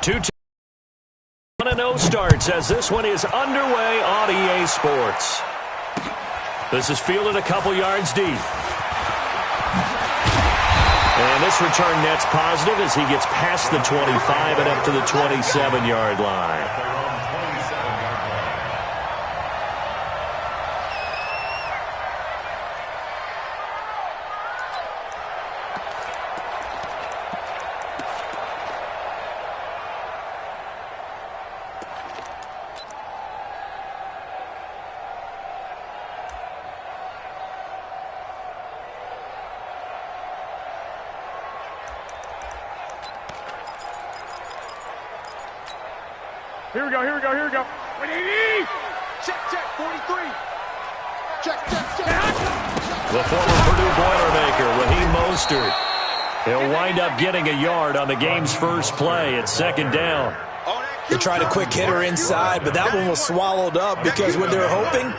1-0 starts as this one is underway on EA Sports. This is fielded a couple yards deep. And this return net's positive as he gets past the 25 and up to the 27-yard line. Here we go. 180! Check, 43. Check. The former Purdue Boilermaker, Raheem Mostert. He'll wind up getting a yard on the game's first play at second down. They tried a quick hitter inside, but that one was swallowed up because what they're hoping,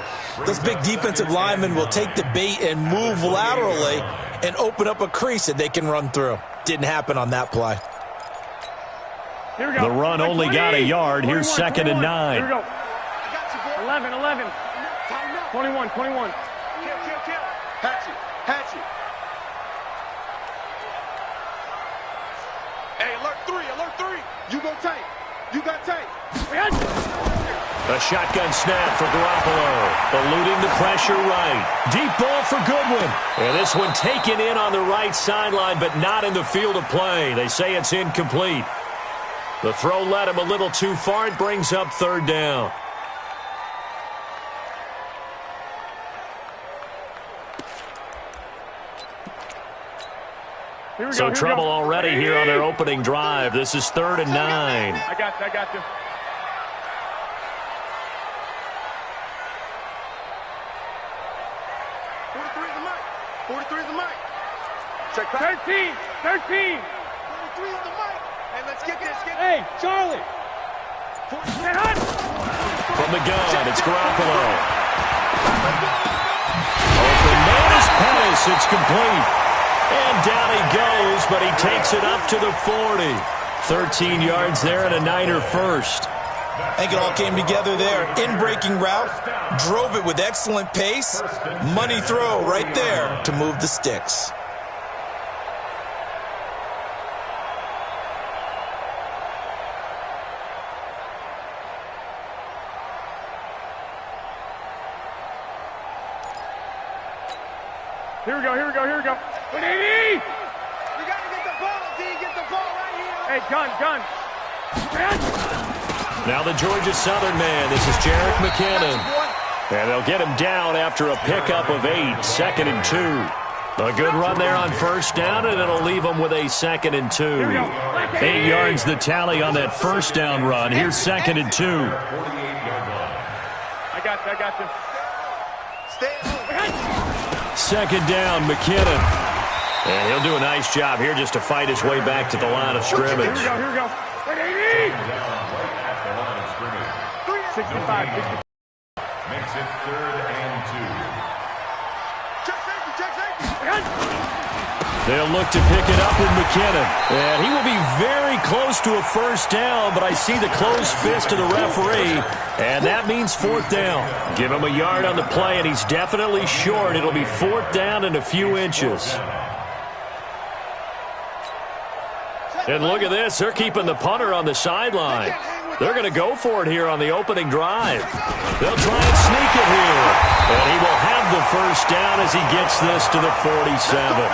those big defensive linemen will take the bait and move laterally and open up a crease that they can run through. Didn't happen on that play. The run only got a yard. Here's 2nd and 9. Here we go. 11. 21. Hatchet. Hey, alert three. You got tape. A shotgun snap for Garoppolo. Eluding the pressure right. Deep ball for Goodwin. And this one taken in on the right sideline, but not in the field of play. They say it's incomplete. The throw led him a little too far. It brings up 3rd down. So trouble already here on their opening drive. This is 3rd and 9. I got you. Check 13. 43 on the mic. Hey, let's get this. Hey, Charlie. From the gun, it's Garoppolo. Open man is Pettis. It's complete. And down he goes, but he takes it up to the 40. 13 yards there and a Niner first. I think it all came together there. In-breaking route, drove it with excellent pace. Money throw right there to move the sticks. Here we go. 180! You gotta get the ball, D. Get the ball right here. Hey, gun. Now the Georgia Southern man. This is Jerick McKinnon. And they'll get him down after a pickup of 8. 2nd and 2. A good run there on first down, and it'll leave them with a 2nd and 2. 8 yards the tally on that first down run. Here's 2nd and 2. I got you. Stay. 2nd down, McKinnon. And he'll do a nice job here just to fight his way back to the line of scrimmage. Here we go. 180! 65. Makes it 3rd and 2. Check safety. They'll look to pick it up with McKinnon. And he will be very close to a first down, but I see the closed fist of the referee, and that means 4th down. Give him a yard on the play, and he's definitely short. It'll be 4th down and a few inches. And look at this. They're keeping the punter on the sideline. They're going to go for it here on the opening drive. They'll try and sneak it here. And he will have the first down as he gets this to the 47.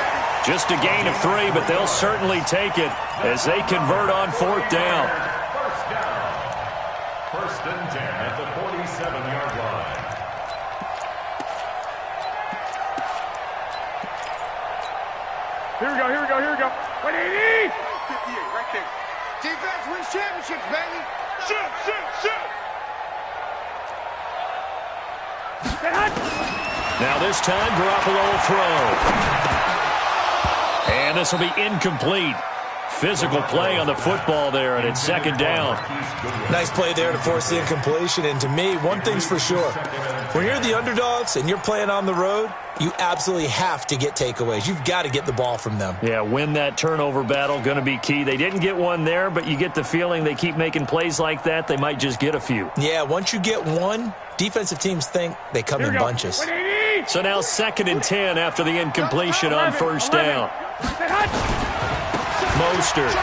Just a gain of 3, but they'll certainly take it as they convert on 4th down. First and 10 at the 47-yard line. Here we go. 180! 58, right there. Defense wins championships, baby. Shoot! Now this time, Garoppolo will throw. And this will be incomplete. physical play on the football there, and it's second down. Nice play there to force the incompletion. And to me, one thing's for sure. When you're the underdogs and you're playing on the road, you absolutely have to get takeaways. You've got to get the ball from them. Yeah, win that turnover battle, going to be key. They didn't get one there, but you get the feeling they keep making plays like that, they might just get a few. Yeah, once you get one, defensive teams think they come in bunches. So now 2nd and 10 after the incompletion on first down. Mostert.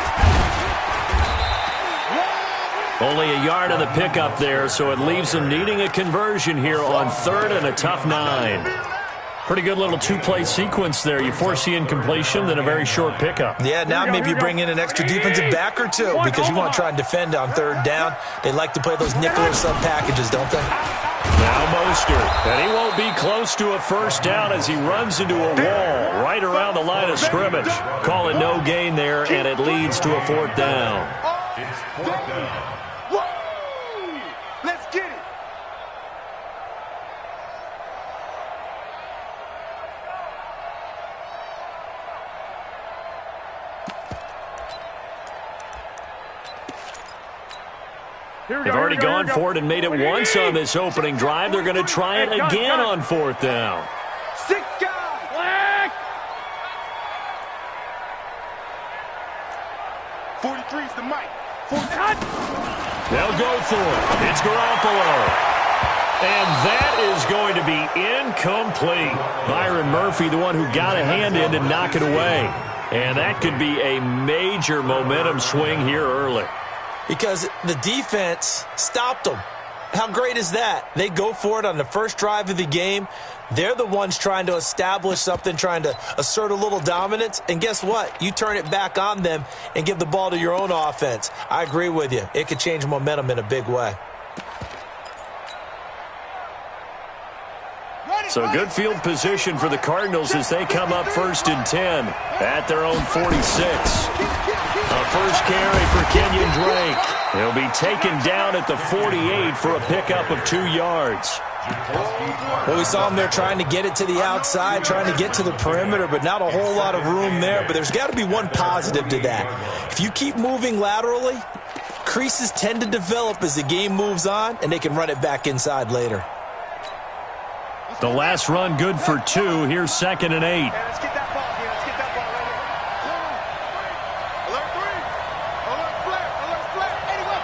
Only a yard of the pickup there, so it leaves them needing a conversion here on 3rd and a tough 9. Pretty good little two-play sequence there. You force the incompletion, then a very short pickup. Yeah, now maybe you bring in an extra defensive back or two because you want to try and defend on 3rd down. They like to play those nickel or sub packages, don't they? Now Mostert, and he won't be close to a first down as he runs into a wall right around the line of scrimmage. Call it no gain there, and it leads to a 4th down. It's 4th down. Let's get it. They've already gone for it and made it once on this opening drive. They're going to try it again on 4th down. 6 guys. Black. 43's the mic. They'll go for it. It's Garoppolo. And that is going to be incomplete. Byron Murphy, the one who got a hand in to knock it away. And that could be a major momentum swing here early. Because the defense stopped them. How great is that? They go for it on the first drive of the game. They're the ones trying to establish something, trying to assert a little dominance. And guess what? You turn it back on them and give the ball to your own offense. I agree with you. It could change momentum in a big way. So good field position for the Cardinals as they come up 1st and 10 at their own 46. A first carry for Kenyon Drake. He'll be taken down at the 48 for a pickup of 2 yards. Well, we saw him there trying to get it to the outside, trying to get to the perimeter, but not a whole lot of room there. But there's got to be one positive to that. If you keep moving laterally, creases tend to develop as the game moves on, and they can run it back inside later. The last run good for 2. Here's 2nd and 8. Let's get that ball here. Let's get that ball right here. Alert 3. Alert flare. Alert flare. Anyway.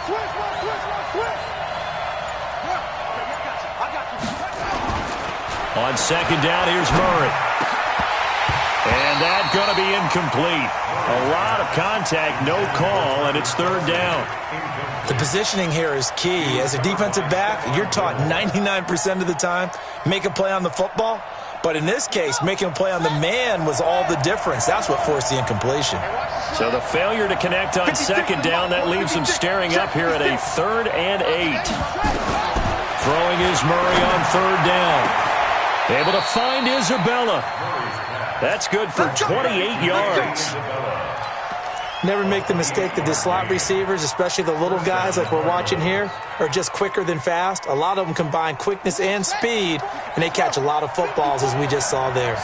Switch. I got you. On 2nd down, here's Murray. And that's going to be incomplete. A lot of contact, no call, and it's 3rd down. The positioning here is key. As a defensive back, you're taught 99% of the time, make a play on the football. But in this case, making a play on the man was all the difference. That's what forced the incompletion. So the failure to connect on 2nd down, that leaves them staring up here at a 3rd and 8. Throwing is Murray on 3rd down. Able to find Isabella. That's good for 28 yards. Never make the mistake that the slot receivers, especially the little guys like we're watching here, are just quicker than fast. A lot of them combine quickness and speed, and they catch a lot of footballs, as we just saw there.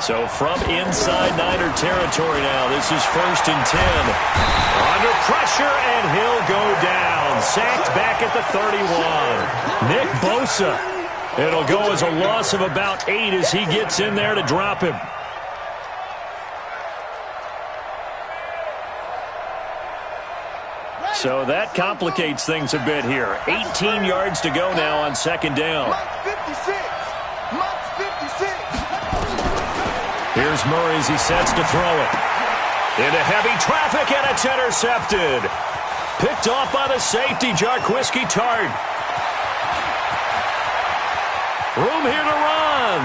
So from inside Niner territory now, this is 1st and 10. Under pressure, and he'll go down. Sacked back at the 31. Nick Bosa. It'll go as a loss of about 8 as he gets in there to drop him. So that complicates things a bit here. 18 yards to go now on 2nd down. Here's Murray as he sets to throw it. Into heavy traffic, and it's intercepted. Picked off by the safety, Jarquiski Tart. Room here to run.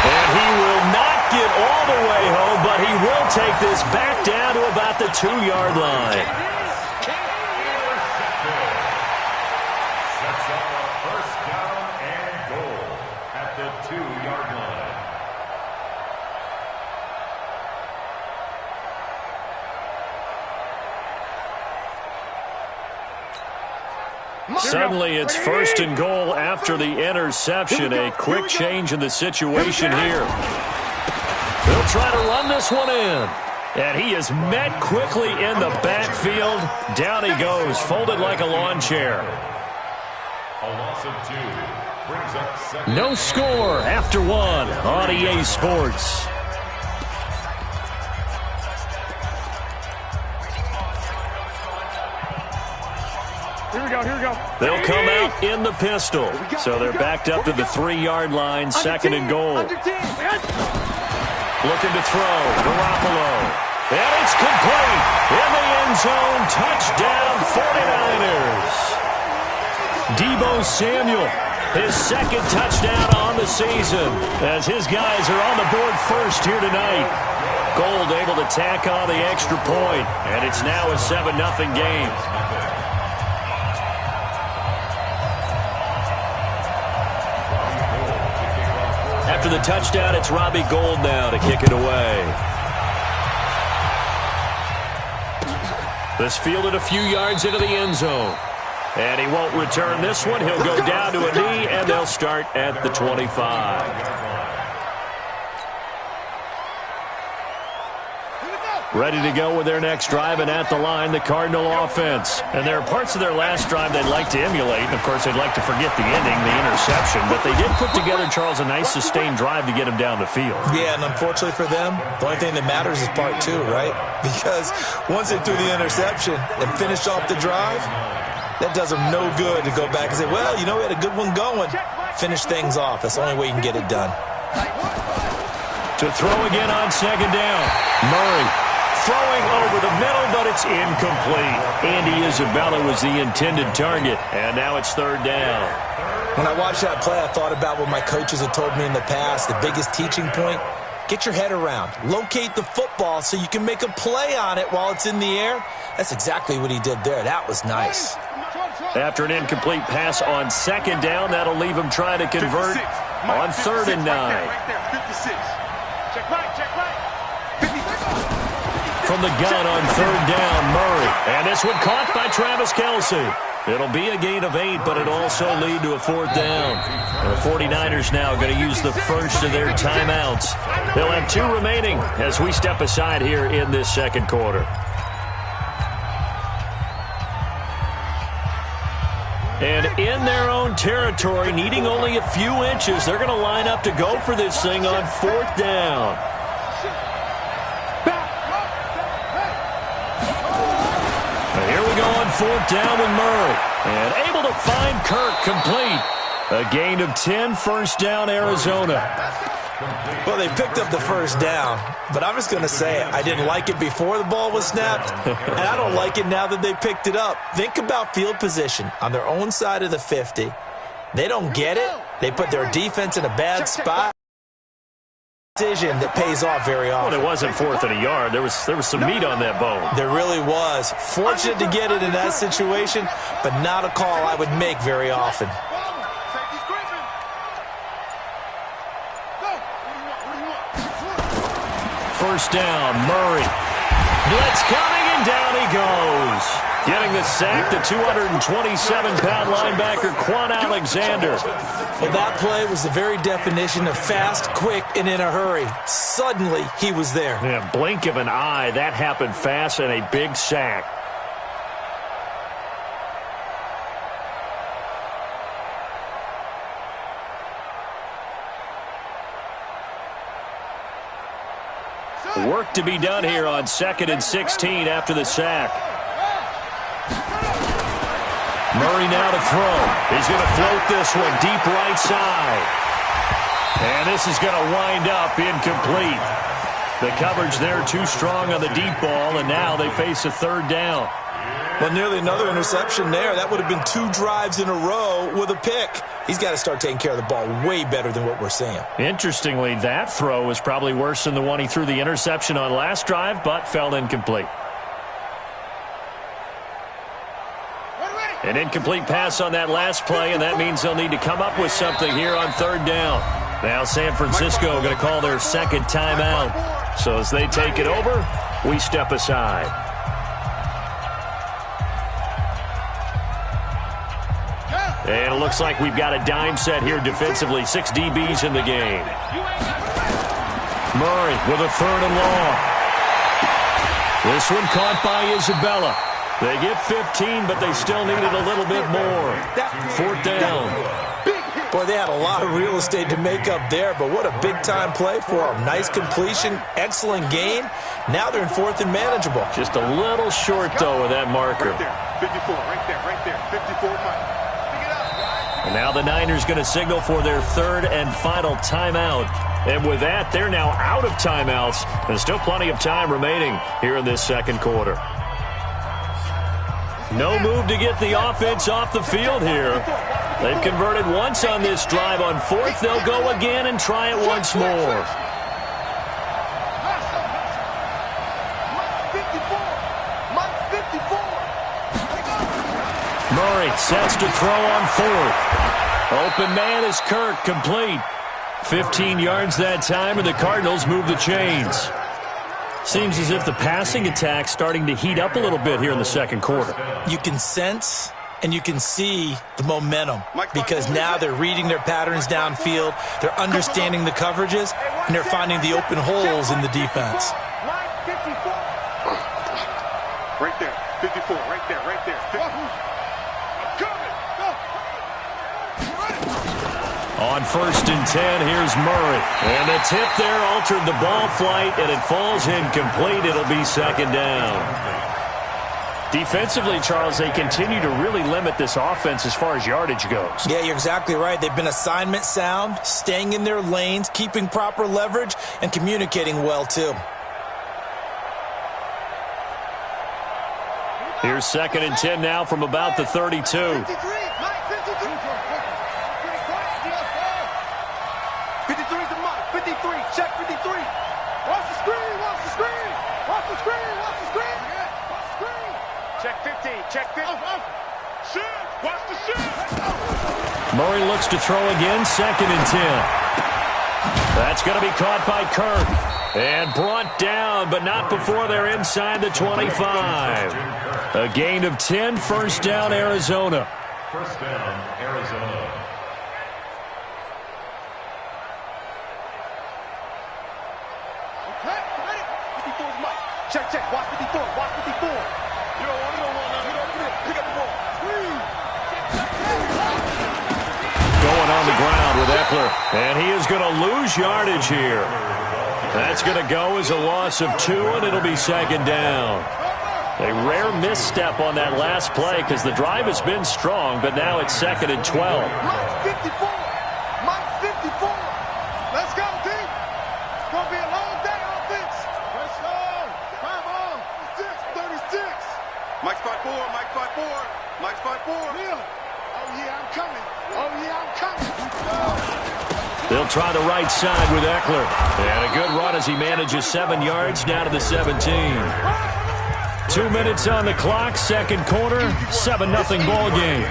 And he will not get all the way home, but he will take this back down to about the 2-yard line. Sets up a 1st down and goal at the 2-yard line. Suddenly it's 1st and goal after the interception. A quick change in the situation here. try to run this one in. And he is met quickly in the backfield. Down he goes, folded like a lawn chair. A loss of 2 brings up second. No score after 1 on EA Sports. Here we go, here we go. They'll come out in the pistol. So they're backed up to the 3-yard line, second and goal. Looking to throw, Garoppolo. And it's complete. In the end zone, touchdown 49ers. Deebo Samuel, his second touchdown on the season, as his guys are on the board first here tonight. Gold able to tack on the extra point, and it's now a 7-0 game. After the touchdown, it's Robbie Gould now to kick it away. This fielded a few yards into the end zone. And he won't return this one. He'll go down to a knee, and they'll start at the 25. Ready to go with their next drive, and at the line, the Cardinal offense. And there are parts of their last drive they'd like to emulate. And, of course, they'd like to forget the ending, the interception. But they did put together, Charles, a nice sustained drive to get him down the field. Yeah, and unfortunately for them, the only thing that matters is part 2, right? Because once they threw the interception and finished off the drive, that does them no good to go back and say, well, you know, we had a good one going. Finish things off. That's the only way you can get it done. To throw again on second down. Murray. Throwing over the middle, but it's incomplete. Andy Isabella was the intended target, and now it's third down. When I watched that play, I thought about what my coaches had told me in the past. The biggest teaching point, get your head around. Locate the football so you can make a play on it while it's in the air. That's exactly what he did there. That was nice. After an incomplete pass on second down, that'll leave him trying to convert on 3rd and 9. Right there, 56. Check right, check right. From the gun on 3rd down, Murray. And this one caught by Travis Kelce. It'll be a gain of 8, but it'll also lead to a 4th down. And the 49ers now going to use the first of their timeouts. They'll have 2 remaining as we step aside here in this second quarter. And in their own territory, needing only a few inches, they're going to line up to go for this thing on 4th down. And here we go on 4th down with Murray. And able to find Kirk complete. A gain of 10, first down, Arizona. Well, they picked up the first down, but I'm just going to say I didn't like it before the ball was snapped, and I don't like it now that they picked it up. Think about field position on their own side of the 50. They don't get it. They put their defense in a bad spot. Decision that pays off very often. Well, it wasn't 4th and a yard. There was some meat on that bone. There really was. Fortunate to get it in that situation, but not a call I would make very often. First down, Murray. Blitz coming, and down he goes. Getting the sack, the 227-pound linebacker, Quan Alexander. Well, that play was the very definition of fast, quick, and in a hurry. Suddenly, he was there. Yeah, blink of an eye, that happened fast, and a big sack. Work to be done here on 2nd and 16 after the sack. Murray now to throw. He's going to float this one deep right side. And this is going to wind up incomplete. The coverage there too strong on the deep ball, and now they face a 3rd down. Well, nearly another interception there. That would have been 2 drives in a row with a pick. He's got to start taking care of the ball way better than what we're seeing. Interestingly, that throw was probably worse than the one he threw the interception on last drive, but fell incomplete. An incomplete pass on that last play, and that means they'll need to come up with something here on 3rd down. Now San Francisco going to call their second timeout. So as they take it over, we step aside. And it looks like we've got a dime set here defensively. 6 DBs in the game. Murray with a 3rd and long. This one caught by Isabella. They get 15, but they still needed a little bit more. 4th down. Boy, they had a lot of real estate to make up there, but what a big-time play for them. Nice completion, excellent gain. Now they're in 4th and manageable. Just a little short, though, of that marker. Right there. 54, right there. 54 Mike. And now the Niners going to signal for their 3rd and final timeout. And with that, they're now out of timeouts. There's still plenty of time remaining here in this second quarter. No move to get the offense off the field here. They've converted once on this drive. On 4th, they'll go again and try it once more. Murray sets to throw on 4th. Open man is Kirk, complete. 15 yards that time, and the Cardinals move the chains. Seems as if the passing attack's starting to heat up a little bit here in the second quarter. You can sense and you can see the momentum because now they're reading their patterns downfield, they're understanding the coverages, and they're finding the open holes in the defense. Right there, 54, right there. On 1st and 10, here's Murray. And the tip there altered the ball flight, and it falls incomplete. It'll be 2nd down. Defensively, Charles, they continue to really limit this offense as far as yardage goes. Yeah, you're exactly right. They've been assignment sound, staying in their lanes, keeping proper leverage, and communicating well, too. Here's 2nd and 10 now from about the 32. 53's the mark. 53. Check 53. Watch the screen. Watch the screen. Watch the screen. Watch the screen. Watch the screen. Check 15. Check 15. Shoot. Watch the shoot. Murray looks to throw again. 2nd and 10. That's going to be caught by Kirk. And brought down, but not before they're inside the 25. A gain of 10. 1st down, Arizona. 1st down, Arizona. Check. Watch 54. Watch 54. You don't want to. Pick up the ball. Going on the ground with Eckler. And he is going to lose yardage here. That's going to go as a loss of 2, and it'll be 2nd down. A rare misstep on that last play because the drive has been strong, but now it's 2nd and 12. Mike 54. Mike 54. Let's go, team. It's going to be a long day offense. Let's go. Come on. 36. Mike spot 4. Mike spot 4. Mike spot 4. Yeah. Oh, yeah, I'm coming. They'll try the right side with Eckler. And a good run as he manages 7 yards down to the 17. 2 minutes on the clock, second quarter, 7-0 ball game.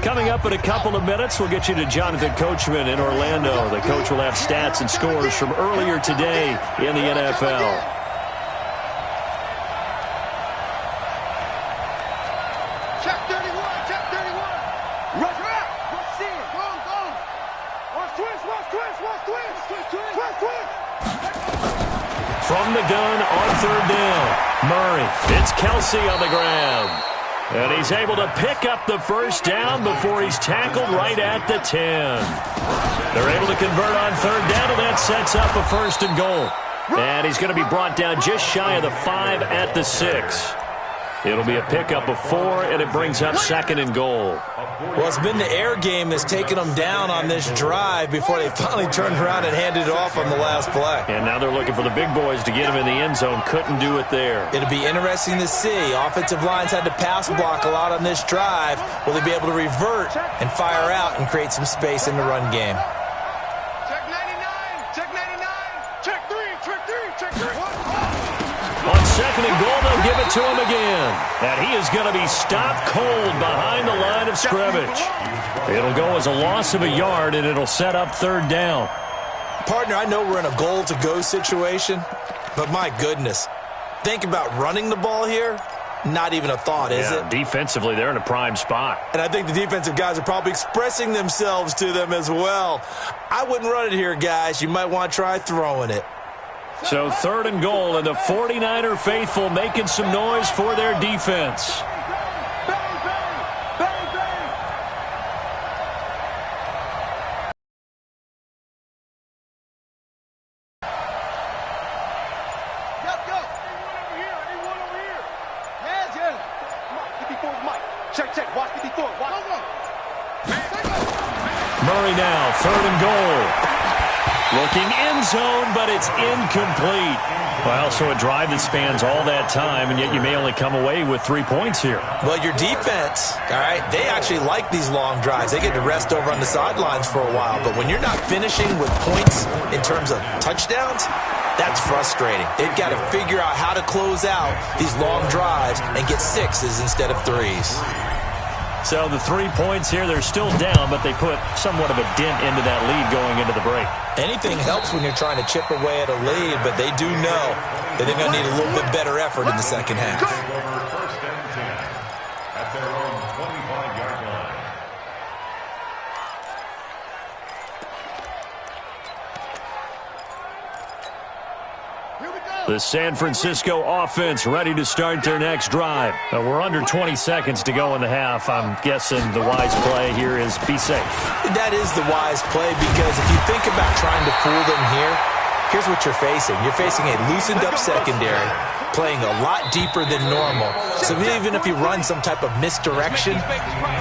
Coming up in a couple of minutes, we'll get you to Jonathan Coachman in Orlando. The coach will have stats and scores from earlier today in the NFL. Check 31, check 31. Rush back. Rush in. Go. Watch twist. From the gun on 3rd down, Murray. It's Kelsey on the ground. And he's able to pick up the first down before he's tackled right at the 10. They're able to convert on 3rd down, and that sets up a 1st and goal. And he's going to be brought down just shy of the 5 at the 6. It'll be a pickup of 4, and it brings up 2nd and goal. Well, it's been the air game that's taken them down on this drive before they finally turned around and handed it off on the last play. And now they're looking for the big boys to get him in the end zone. Couldn't do it there. It'll be interesting to see. Offensive lines had to pass block a lot on this drive. Will they be able to revert and fire out and create some space in the run game? Check 99, check 99, check 3. On 2nd and goal, they'll give it to him again. And he is going to be stopped cold behind the line of scrimmage. It'll go as a loss of a yard, and it'll set up 3rd down. Partner, I know we're in a goal-to-go situation, but my goodness, think about running the ball here. Not even a thought, is it? Defensively, they're in a prime spot. And I think the defensive guys are probably expressing themselves to them as well. I wouldn't run it here, guys. You might want to try throwing it. So 3rd and goal, and the 49er faithful making some noise for their defense. Murray now, 3rd and goal. Looking end zone, but it's incomplete. Well, so a drive that spans all that time, and yet you may only come away with 3 points here. Well, your defense, all right, they actually like these long drives. They get to rest over on the sidelines for a while. But when you're not finishing with points in terms of touchdowns, that's frustrating. They've got to figure out how to close out these long drives and get 6s instead of 3s. So the 3 points here, they're still down, but they put somewhat of a dent into that lead going into the break. Anything helps when you're trying to chip away at a lead, but they do know that they're going to need a little bit better effort in the second half. First and 10 at their own 25-yard line. The San Francisco offense ready to start their next drive. We're under 20 seconds to go in the half. I'm guessing the wise play here is be safe. That is the wise play, because if you think about trying to fool them here, here's what you're facing. You're facing a loosened up secondary, playing a lot deeper than normal. So even if you run some type of misdirection,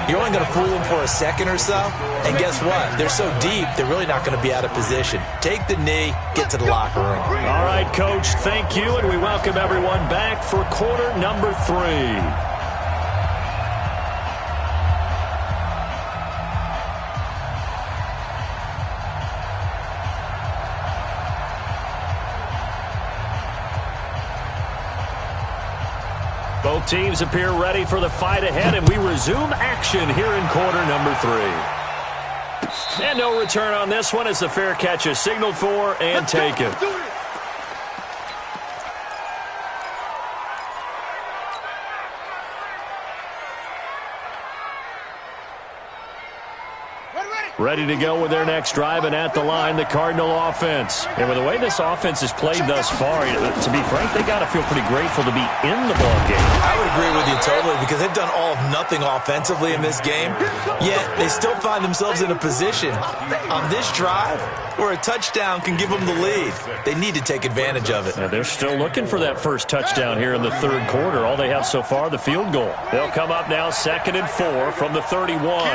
you're only going to fool them for a second or so. And guess what? They're so deep, they're really not going to be out of position. Take the knee, get to the locker room. All right, Coach, thank you, and we welcome everyone back for quarter number 3. Both teams appear ready for the fight ahead, and we resume action here in quarter number 3. And no return on this one as the fair catch is signaled for and taken. Ready to go with their next drive, and at the line, the Cardinal offense. And with the way this offense has played thus far, to be frank, they got to feel pretty grateful to be in the ball game. I would agree with you totally, because they've done all of nothing offensively in this game, yet they still find themselves in a position on this drive where a touchdown can give them the lead. They need to take advantage of it. Yeah, they're still looking for that first touchdown here in the 3rd quarter. All they have so far, the field goal. They'll come up now 2nd and 4 from the 31.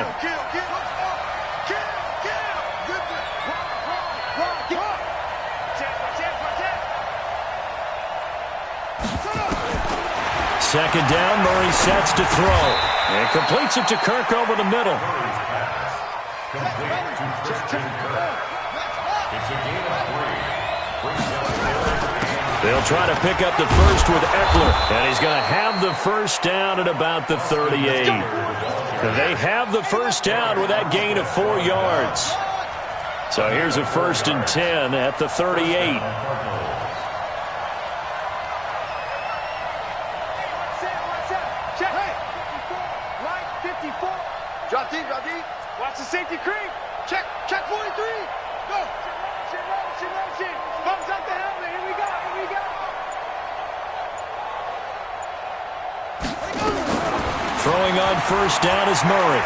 Second down, Murray sets to throw. And completes it to Kirk over the middle. Complete to Christian Kirk. It's a gain of 3. They'll try to pick up the first with Eckler. And he's going to have the first down at about the 38. They have the first down with that gain of 4 yards. So here's a 1st and 10 at the 38. Drop deep. Watch the safety creep. Check 43. Go. Motion. Thumbs up the helmet. Here we go. Throwing on first down is Murray.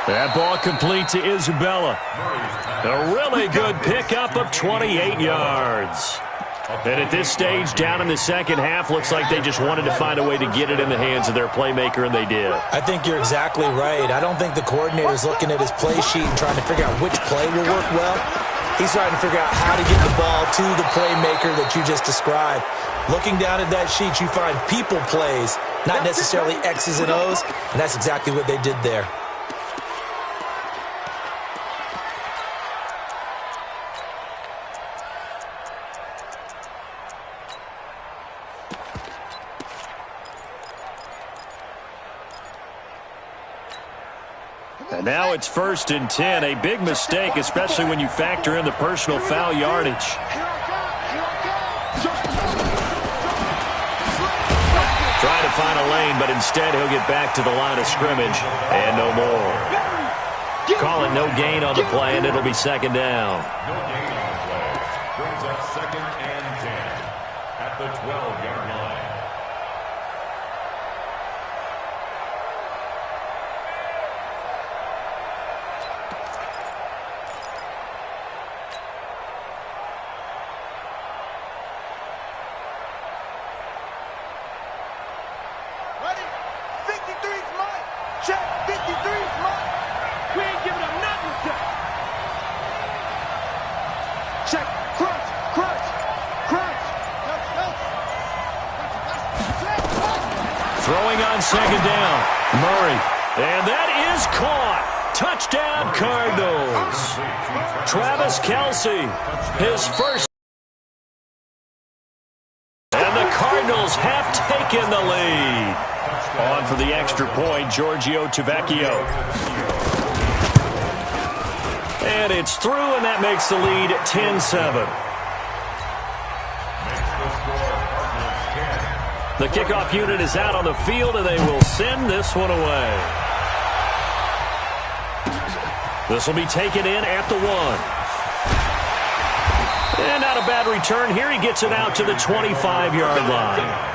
That ball complete to Isabella. A really good pickup of 28 yards. And at this stage, down in the second half, looks like they just wanted to find a way to get it in the hands of their playmaker, and they did. I think you're exactly right. I don't think the coordinator's looking at his play sheet and trying to figure out which play will work well. He's trying to figure out how to get the ball to the playmaker that you just described. Looking down at that sheet, you find people plays, not necessarily X's and O's, and that's exactly what they did there. And now it's 1st and 10, a big mistake, especially when you factor in the personal foul yardage. Trying to find a lane, but instead he'll get back to the line of scrimmage and no more. Call it no gain on the play, and it'll be second down. No gain on the play. Brings up 2nd and 10 at the 12-yard line. Ready? 53's mine. Check. 53's mine. We ain't giving up nothing, check. Check. Crunch. Crunch. Crunch. Throwing on second down. Murray. And that is caught. Touchdown, Cardinals. Travis Kelce, his first. And the Cardinals have taken the lead. On for the extra point, Giorgio Tavecchio. And it's through, and that makes the lead 10-7. The kickoff unit is out on the field, and they will send this one away. This will be taken in at the 1. And not a bad return here. He gets it out to the 25-yard line.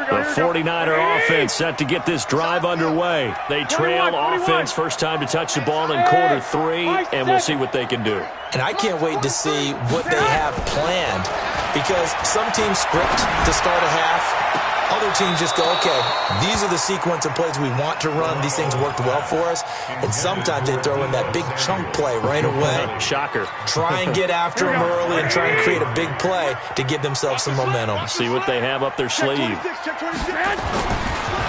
The 49er offense set to get this drive underway. They trail offense first time to touch the ball in quarter 3, and we'll see what they can do. And I can't wait to see what they have planned, because some teams script to start a half. Other teams just go, okay, these are the sequence of plays we want to run. These things worked well for us. And sometimes they throw in that big chunk play right away. Shocker. Try and get after them early and try and create a big play to give themselves some momentum. See what they have up their sleeve.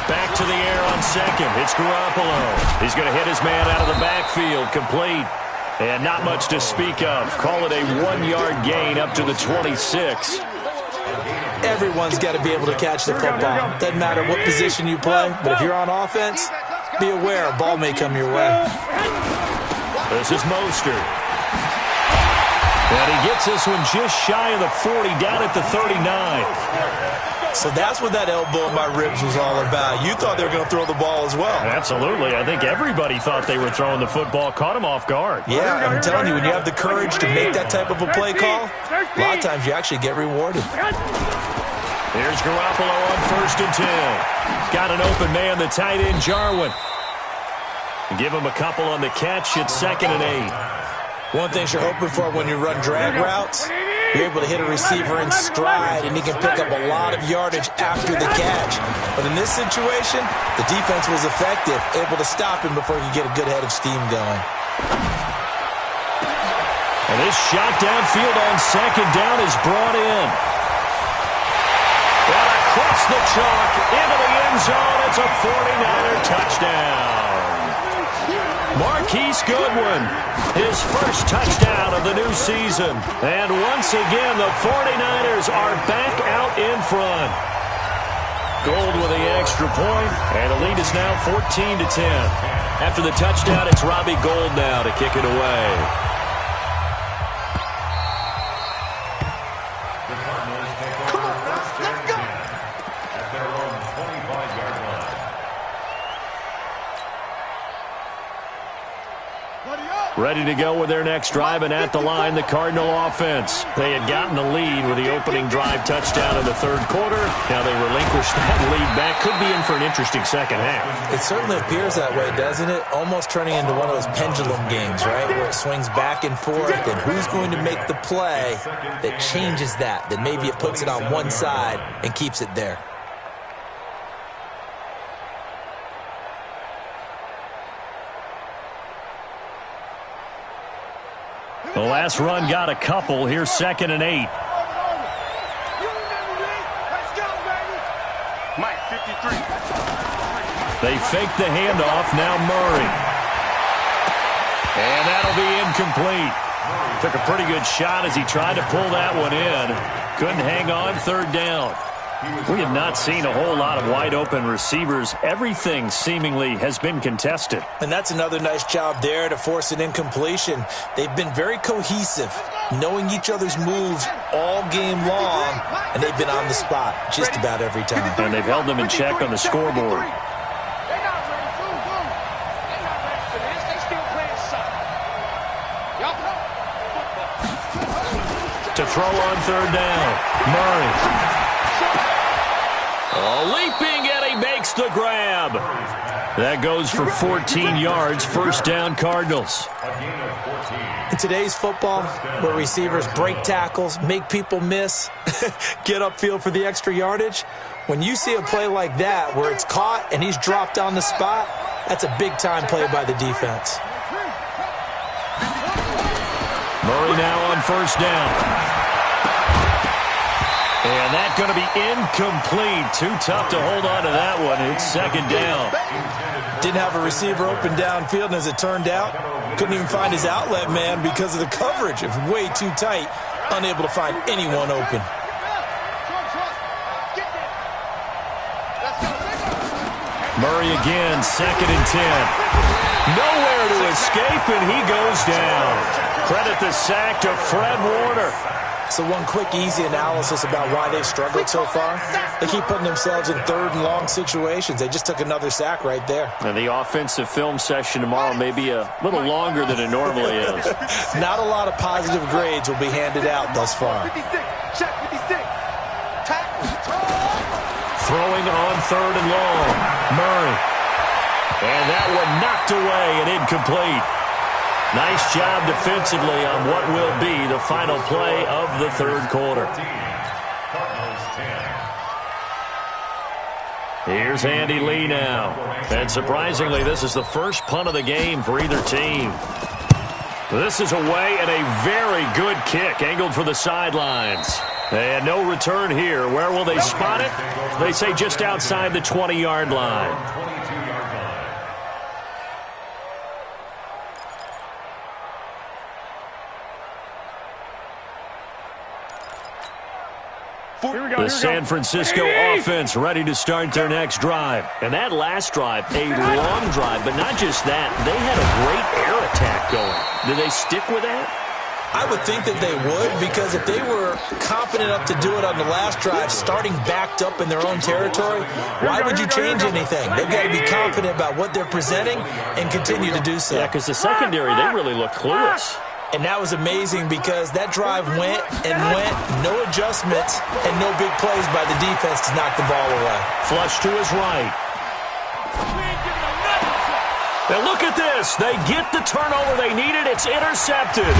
Back to the air on second. It's Garoppolo. He's going to hit his man out of the backfield. Complete. And not much to speak of. Call it a 1-yard gain up to the 26. Everyone's got to be able to catch the football. Doesn't matter what position you play, but if you're on offense, be aware a ball may come your way. This is Mostert. And he gets this one just shy of the 40, down at the 39. So that's what that elbow in my ribs was all about. You thought they were going to throw the ball as well. Absolutely. I think everybody thought they were throwing the football, caught him off guard. Yeah, I'm telling you, when you have the courage to make that type of a play call, a lot of times you actually get rewarded. Here's Garoppolo on 1st and 10. Got an open man, the tight end, Jarwin. Give him a couple on the catch. It's 2nd and 8. One thing you're hoping for when you run drag routes, you're able to hit a receiver in stride, and he can pick up a lot of yardage after the catch. But in this situation, the defense was effective, able to stop him before he could get a good head of steam going. And this shot downfield on second down is brought in. And across the chalk, into the end zone, it's a 49er touchdown. Marquise Goodwin, his first touchdown of the new season. And once again, the 49ers are back out in front. Gold with the extra point, and the lead is now 14-10. After the touchdown, it's Robbie Gould now to kick it away. Ready to go with their next drive, and at the line, the Cardinal offense. They had gotten the lead with the opening drive touchdown in the 3rd quarter. Now they relinquish that lead back. Could be in for an interesting second half. It certainly appears that way, doesn't it? Almost turning into one of those pendulum games, right, where it swings back and forth, and who's going to make the play that changes that maybe it puts it on one side and keeps it there. The last run got a couple. Here's 2nd and 8. Mike, 53. They fake the handoff. Now Murray. And that'll be incomplete. Took a pretty good shot as he tried to pull that one in. Couldn't hang on 3rd down. We have not seen a whole lot of wide-open receivers. Everything seemingly has been contested. And that's another nice job there to force an incompletion. They've been very cohesive, knowing each other's moves all game long, and they've been on the spot just about every time. And they've held them in check on the scoreboard. To throw on third down, Murray. Leaping, and he makes the grab. That goes for 14 yards, first down Cardinals. In today's football, where receivers break tackles, make people miss, get upfield for the extra yardage, when you see a play like that where it's caught and he's dropped on the spot, that's a big-time play by the defense. Murray now on first down. And that's going to be incomplete. Too tough to hold on to that one. It's second down. Didn't have a receiver open downfield, and as it turned out, couldn't even find his outlet man because of the coverage. It was way too tight, unable to find anyone open. Murray again, second and 10. Nowhere to escape, and he goes down. Credit the sack to Fred Warner. So one quick, easy analysis about why they've struggled so far. They keep putting themselves in third and long situations. They just took another sack right there. And the offensive film session tomorrow may be a little longer than it normally is. Not a lot of positive grades will be handed out thus far. Throwing on third and long, Murray. And that one knocked away and incomplete. Nice job defensively on what will be the final play of the third quarter. Here's Andy Lee now. And surprisingly, this is the first punt of the game for either team. This is away and a very good kick angled for the sidelines. And no return here. Where will they spot it? They say just outside the 20-yard line. The San Francisco offense ready to start their next drive. And that last drive, a long drive, but not just that. They had a great air attack going. Do they stick with that? I would think that they would, because if they were confident enough to do it on the last drive, starting backed up in their own territory, why would you change anything? They've got to be confident about what they're presenting and continue to do so. Yeah, because the secondary, they really look clueless. And that was amazing because that drive went and went, no adjustments, and no big plays by the defense to knock the ball away. Flush to his right. Now look at this. They get the turnover they needed. It's intercepted.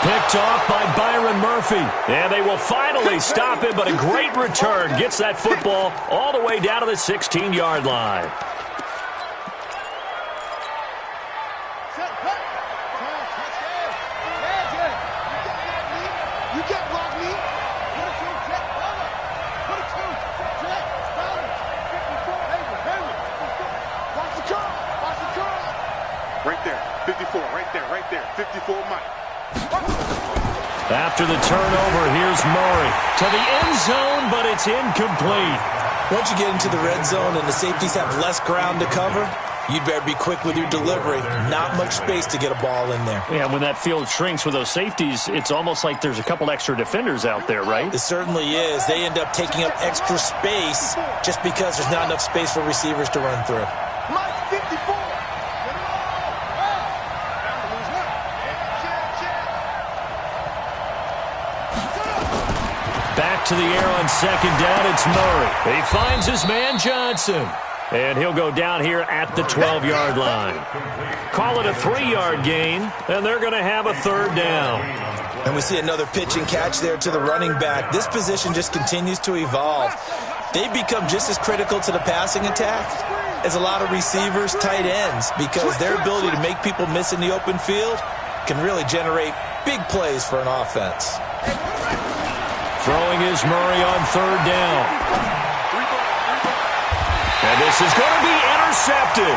Picked off by Byron Murphy. And they will finally stop him, but a great return. Gets that football all the way down to the 16-yard line. Right there, 54 Mike. After the turnover, here's Murray to the end zone, but it's incomplete. Once you get into the red zone and the safeties have less ground to cover, you'd better be quick with your delivery. Not much space to get a ball in there. Yeah, when that field shrinks with those safeties, it's almost like there's a couple extra defenders out there, right? It certainly is. They end up taking up extra space just because there's not enough space for receivers to run through. Mike 54. Back to the air on second down, it's Murray. He finds his man Johnson. And he'll go down here at the 12-yard line. Call it a 3-yard gain, and they're going to have a third down. And we see another pitch and catch there to the running back. This position just continues to evolve. They become just as critical to the passing attack as a lot of receivers, tight ends, because their ability to make people miss in the open field can really generate big plays for an offense. Throwing is Murray on third down. And this is going to be intercepted.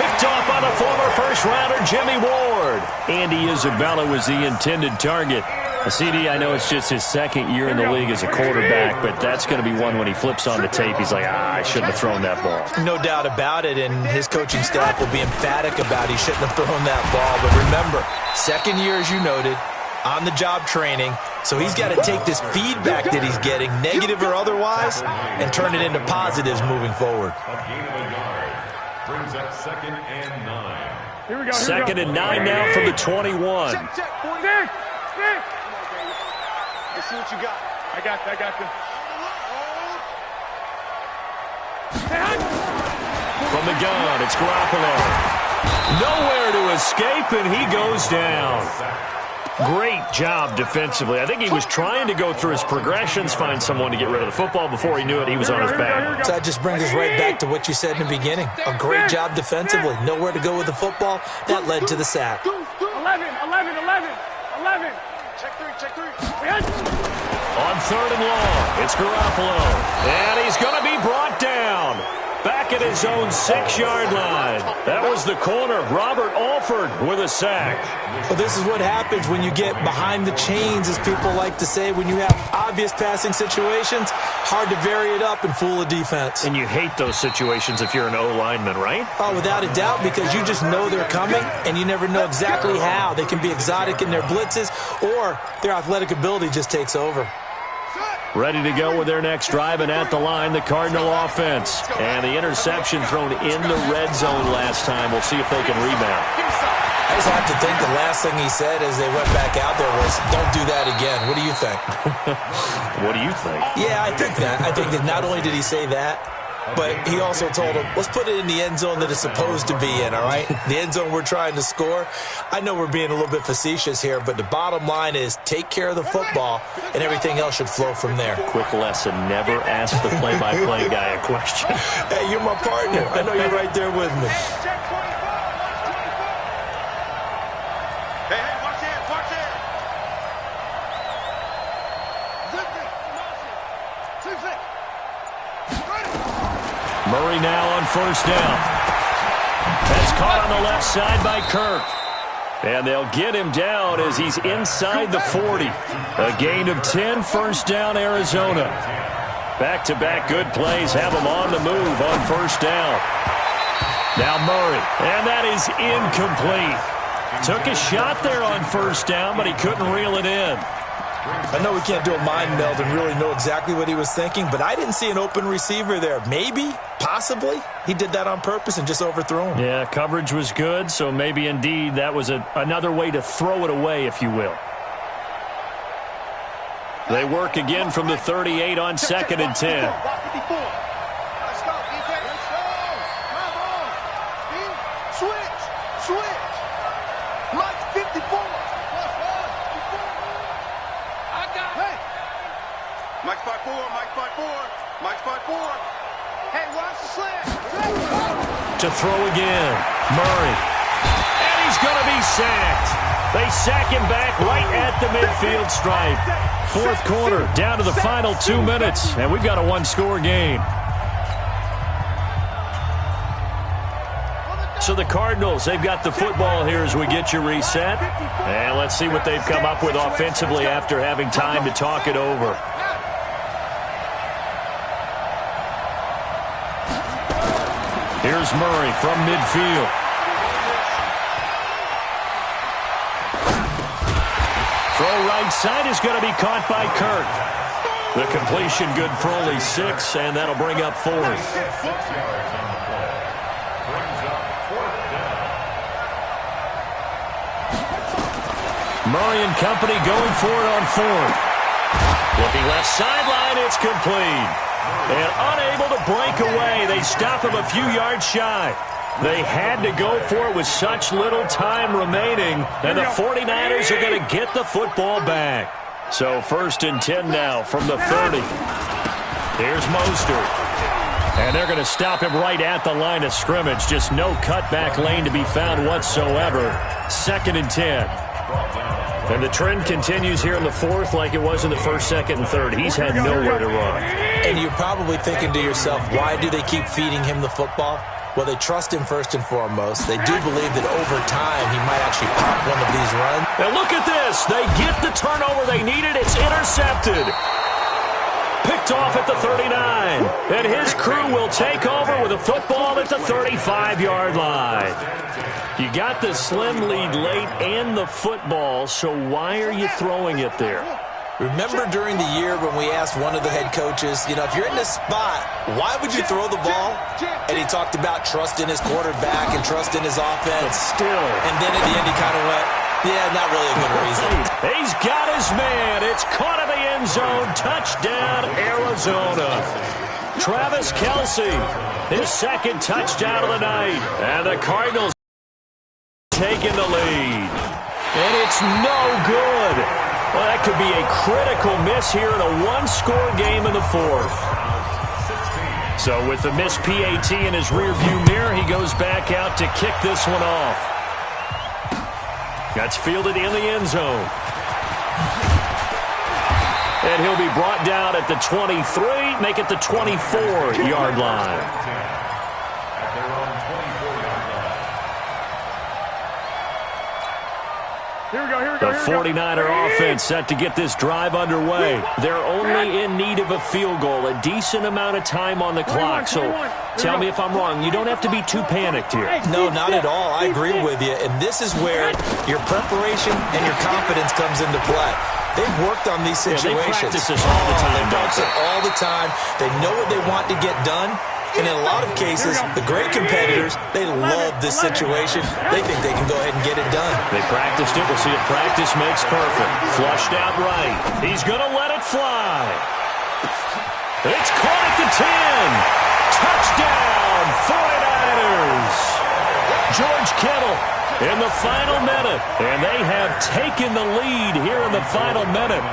Picked off by the former first-rounder Jimmy Ward. Andy Isabella was the intended target. CD, I know it's just his second year in the league as a quarterback, but that's going to be one when he flips on the tape. He's like, I shouldn't have thrown that ball. No doubt about it, and his coaching staff will be emphatic about he shouldn't have thrown that ball. But remember, second year, as you noted, on-the-job training, so he's got to take this feedback that he's getting, negative or otherwise, and turn it into positives moving forward. A gain of a yard. Brings up 2nd and 9. Here we go. Second and 9 now from the 21. Check, 40. Stick. Let's see what you got. I got you. From the gun, it's Garoppolo. Nowhere to escape, and he goes down. Great job defensively. I think he was trying to go through his progressions, find someone to get rid of the football. Before he knew it, he was on his back. So that just brings us right back to what you said in the beginning. A great job defensively. Nowhere to go with the football. That led to the sack. 11. Check three. On 3rd and long, it's Garoppolo. And he's going to be brought down. Back at his own 6-yard line. That was the corner, Robert Alford, with a sack. Well, this is what happens when you get behind the chains, as people like to say. When you have obvious passing situations, hard to vary it up and fool a defense. And you hate those situations if you're an O-lineman, right? Oh, without a doubt, because you just know they're coming, and you never know exactly how. They can be exotic in their blitzes, or their athletic ability just takes over. Ready to go with their next drive, and at the line, the Cardinal offense. And the interception thrown in the red zone last time. We'll see if they can rebound. I just have to think the last thing he said as they went back out there was, don't do that again. What do you think? What do you think? Yeah, I think that not only did he say that, but he also told him, let's put it in the end zone that it's supposed to be in, all right? The end zone we're trying to score. I know we're being a little bit facetious here, but the bottom line is take care of the football, and everything else should flow from there. Quick lesson, never ask the play-by-play guy a question. Hey, you're my partner. I know you're right there with me. Hey, watch it. Zip it. Murray now on 1st down. That's caught on the left side by Kirk. And they'll get him down as he's inside the 40. A gain of 10, 1st down, Arizona. Back-to-back good plays have him on the move on 1st down. Now Murray, and that is incomplete. Took a shot there on 1st down, but he couldn't reel it in. I know we can't do a mind meld and really know exactly what he was thinking, but I didn't see an open receiver there. Maybe, possibly, he did that on purpose and just overthrew him. Yeah, coverage was good, so maybe indeed that was another way to throw it away, if you will. They work again from the 38 on 2nd and 10. Let's go, DJ. Let's go. Come on. Switch. Mike's 54. Hey. Mike's 5'4". Hey, watch the slant. To throw again, Murray. And he's going to be sacked. They sack him back right at the midfield stripe. 4th quarter, down to the final 2 minutes, and we've got a 1-score game. So the Cardinals, they've got the football here as we get you reset. And let's see what they've come up with offensively after having time to talk it over. Here's Murray from midfield. Throw right side is going to be caught by Kirk. The completion good for only 6, and that'll bring up 4th. 6 yards on the play. Brings up 4th down. Murray and company going for it on 4th. Looking left sideline, it's complete. And unable to break away, they stop him a few yards shy. They had to go for it with such little time remaining, and the 49ers are going to get the football back. So 1st and 10 now from the 30. Here's Mostert. And they're going to stop him right at the line of scrimmage. Just no cutback lane to be found whatsoever. 2nd and 10. And the trend continues here in the 4th like it was in the 1st, 2nd, and 3rd. He's had nowhere to run. And you're probably thinking to yourself, why do they keep feeding him the football? Well, they trust him first and foremost. They do believe that over time he might actually pop one of these runs. And look at this. They get the turnover they needed. It's intercepted. Picked off at the 39. And his crew will take over with a football at the 35-yard line. You got the slim lead late and the football, so why are you throwing it there? Remember during the year when we asked one of the head coaches, you know, if you're in this spot, why would you throw the ball? And he talked about trusting his quarterback and trusting his offense. But still. And then at the end he kind of went, yeah, not really a good reason. He's got his man. It's caught in the end zone. Touchdown, Arizona. Travis Kelce, his second touchdown of the night. And the Cardinals taking the lead. And it's no good. Well, that could be a critical miss here in a one-score game in the fourth. So with the missed PAT in his rearview mirror, he goes back out to kick this one off. That's fielded in the end zone. And he'll be brought down at the 23, make it the 24-yard line. The 49er offense set to get this drive underway. They're only in need of a field goal, a decent amount of time on the clock. So tell me if I'm wrong. You don't have to be too panicked here. No, not at all. I agree with you. And this is where your preparation and your confidence comes into play. They've worked on these situations. Yeah, they practice this all the time. They practice it all the time. They know what they want to get done. And in a lot of cases, the great competitors, they love this situation. They think they can go ahead and get it done. They practiced it. We'll see if practice makes perfect. Flushed out right. He's going to let it fly. It's caught at the 10. Touchdown, 49ers. George Kittle in the final minute. And they have taken the lead here in the final minute.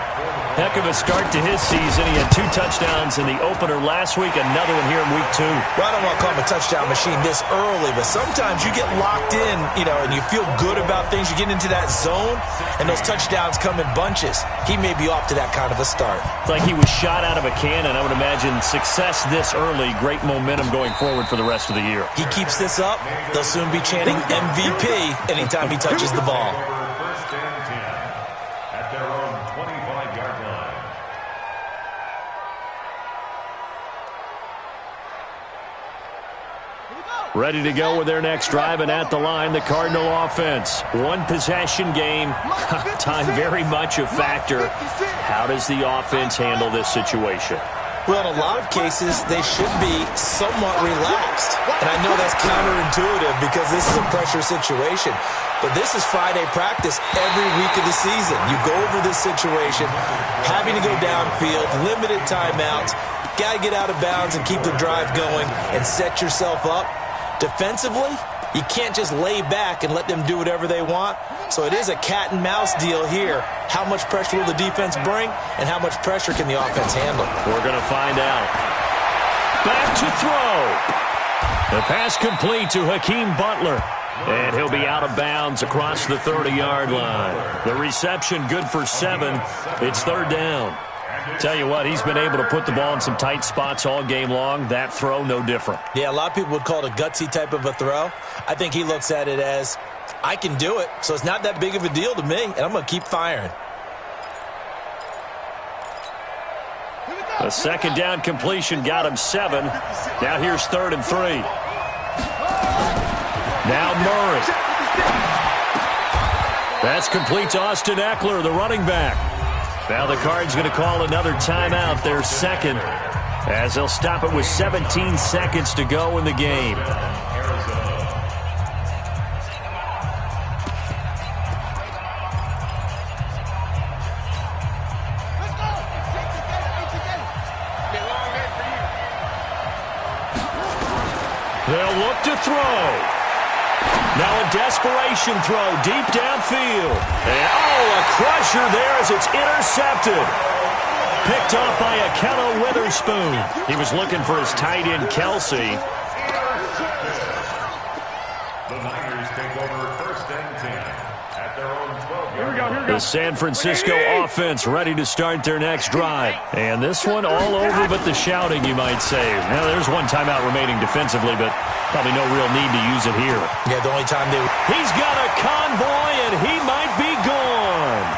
Heck of a start to his season. He had 2 touchdowns in the opener last week, another one here in week 2. Well, I don't want to call him a touchdown machine this early, but sometimes you get locked in, you know, and you feel good about things. You get into that zone, and those touchdowns come in bunches. He may be off to that kind of a start. It's like he was shot out of a cannon. I would imagine success this early, great momentum going forward for the rest of the year. He keeps this up, they'll soon be chanting MVP anytime he touches the ball. Ready to go with their next drive, and at the line, the Cardinal offense. One possession game. Time very much a factor. How does the offense handle this situation? Well, in a lot of cases, they should be somewhat relaxed. And I know that's counterintuitive because this is a pressure situation. But this is Friday practice every week of the season. You go over this situation, having to go downfield, limited timeouts, got to get out of bounds and keep the drive going and set yourself up. Defensively, you can't just lay back and let them do whatever they want. So it is a cat and mouse deal here. How much pressure will the defense bring, and how much pressure can the offense handle? We're going to find out. Back to throw. The pass complete to Hakeem Butler. And he'll be out of bounds across the 30-yard line. The reception good for 7. It's 3rd down. Tell you what, he's been able to put the ball in some tight spots all game long. That throw, no different. Yeah, a lot of people would call it a gutsy type of a throw. I think he looks at it as, I can do it, so it's not that big of a deal to me, and I'm going to keep firing. A 2nd down completion got him 7. Now here's 3rd and 3. Now Murray. That's complete to Austin Eckler, the running back. Now the Cards going to call another timeout, their 2nd, as they'll stop it with 17 seconds to go in the game. They'll look to throw. Now a desperation throw deep downfield. And, a crusher there as it's intercepted. Picked off by Ahkello Witherspoon. He was looking for his tight end, Kelce. The Niners take over 1st and 10 at their own 12-yard Here we go, here we go. The San Francisco offense ready to start their next drive. And this one all over but the shouting, you might say. Now, there's one timeout remaining defensively, but probably no real need to use it here. Yeah, the only time they... He's got a convoy, and he might be gone.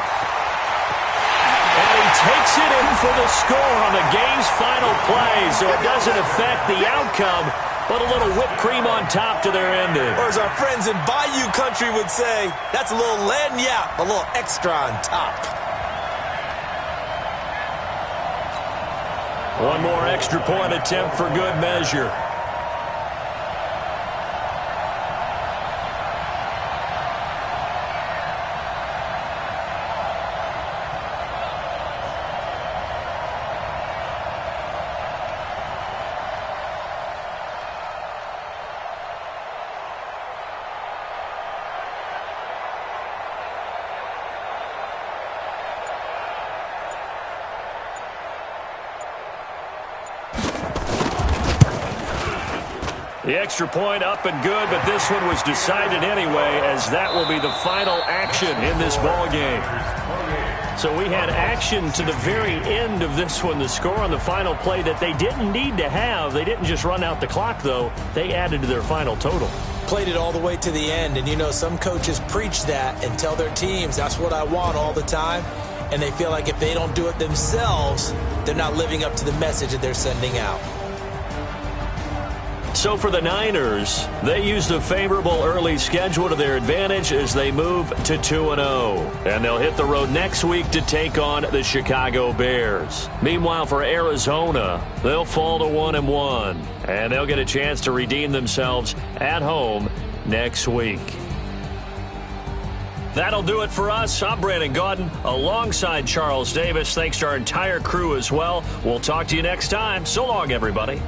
And he takes it in for the score on the game's final play, so it doesn't affect the outcome, but a little whipped cream on top to their ending. Or as our friends in Bayou Country would say, that's a little lagniappe, a little extra on top. One more extra point attempt for good measure. The extra point up and good, but this one was decided anyway, as that will be the final action in this ball game. So we had action to the very end of this one. The score on the final play that they didn't need to have. They didn't just run out the clock, though. They added to their final total. Played it all the way to the end, and you know some coaches preach that and tell their teams, that's what I want all the time, and they feel like if they don't do it themselves, they're not living up to the message that they're sending out. So for the Niners, they used a favorable early schedule to their advantage as they move to 2-0. And they'll hit the road next week to take on the Chicago Bears. Meanwhile, for Arizona, they'll fall to 1-1. And they'll get a chance to redeem themselves at home next week. That'll do it for us. I'm Brandon Gaudin alongside Charles Davis. Thanks to our entire crew as well. We'll talk to you next time. So long, everybody.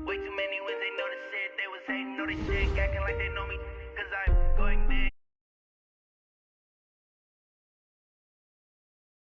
Way too many wins, they know the shit. They was hating, know they shit, acting like they know me.